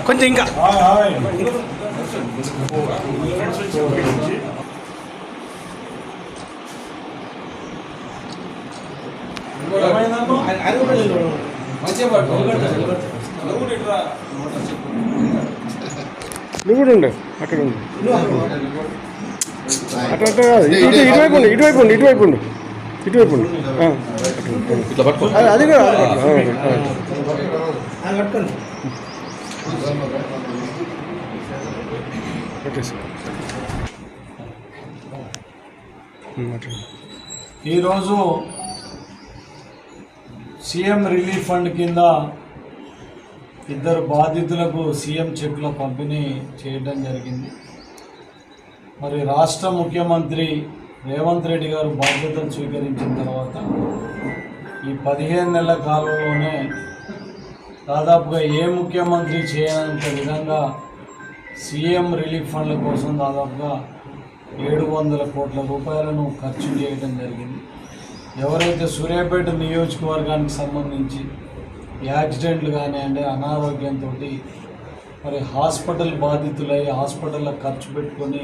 కొంచెం ఇంకా నువ్వు కూడా ఉండే అక్కడ ఉండు అట్లా అట్లా కాదు ఇటువైపు ఉండు ఇటువైపు ఉండు ఇటువైపు ఉండు ఇటువైపు ఉండు అది కూడా ఈరోజు సీఎం రిలీఫ్ ఫండ్ కింద ఇద్దరు బాధితులకు సీఎం చెక్కుల పంపిణీ చేయడం జరిగింది. మరి రాష్ట్ర ముఖ్యమంత్రి రేవంత్ రెడ్డి గారు బాధ్యతలు స్వీకరించిన తర్వాత ఈ 15 నెలల కాలంలోనే దాదాపుగా ఏ ముఖ్యమంత్రి చేయనంత విధంగా సీఎం రిలీఫ్ ఫండ్ల కోసం దాదాపుగా 700 కోట్ల రూపాయలను ఖర్చు చేయడం జరిగింది. ఎవరైతే సూర్యాపేట నియోజకవర్గానికి సంబంధించి యాక్సిడెంట్లు కానివ్వండి, అనారోగ్యంతో మరి హాస్పిటల్ బాధితులై హాస్పిటల్లో ఖర్చు పెట్టుకొని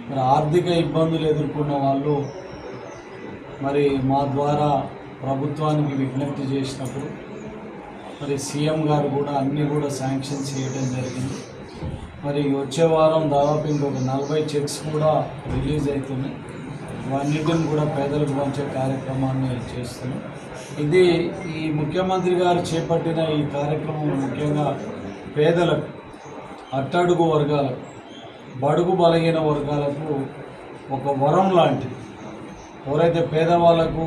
మరి ఆర్థిక ఇబ్బందులు ఎదుర్కొన్న వాళ్ళు మరి మా ద్వారా ప్రభుత్వానికి విజ్ఞప్తి చేసినప్పుడు మరి సీఎం గారు కూడా అన్నీ కూడా శాంక్షన్ చేయడం జరిగింది. మరి వచ్చే వారం దాదాపు ఇంకొక 40 చెక్స్ కూడా రిలీజ్ అవుతున్నాయి. అన్నిటిని కూడా పేదలకు పంచే కార్యక్రమాన్ని చేస్తున్నాం. ఇది ఈ ముఖ్యమంత్రి గారు చేపట్టిన ఈ కార్యక్రమం ముఖ్యంగా పేదలకు, అట్టడుగు వర్గాలకు, బడుగు బలహీన వర్గాలకు ఒక వరం లాంటిది. ఎవరైతే పేదవాళ్ళకు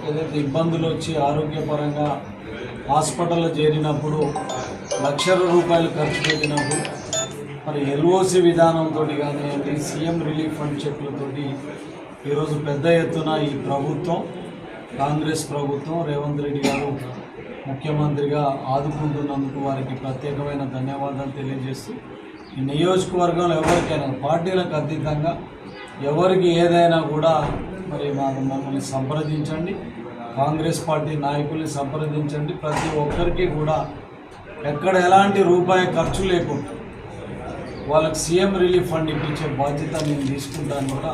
ఏదైతే ఇబ్బందులు వచ్చి ఆరోగ్యపరంగా హాస్పిటల్లో చేరినప్పుడు లక్షల రూపాయలు ఖర్చు పెట్టినప్పుడు మరి ఎల్ఓసి విధానంతో కానివ్వండి, సీఎం రిలీఫ్ ఫండ్ చెక్కులతోటి ఈరోజు పెద్ద ఎత్తున ఈ ప్రభుత్వం, కాంగ్రెస్ ప్రభుత్వం, రేవంత్ రెడ్డి గారు ముఖ్యమంత్రిగా ఆదుకుంటున్నందుకు వారికి ప్రత్యేకమైన ధన్యవాదాలు తెలియజేస్తూ ఈ నియోజకవర్గంలో ఎవరికైనా పార్టీలకు అతీతంగా ఎవరికి ఏదైనా కూడా మరి మమ్మల్ని సంప్రదించండి, కాంగ్రెస్ పార్టీ నాయకుల్ని సంప్రదించండి. ప్రతి ఒక్కరికి కూడా ఎక్కడ ఎలాంటి రూపాయి ఖర్చు లేకుండా వాళ్ళకి సీఎం రిలీఫ్ ఫండ్ ఇప్పించే బాధ్యత నేను తీసుకుంటాను కూడా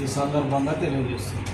ఈ సందర్భంగా తెలియజేస్తున్నాను.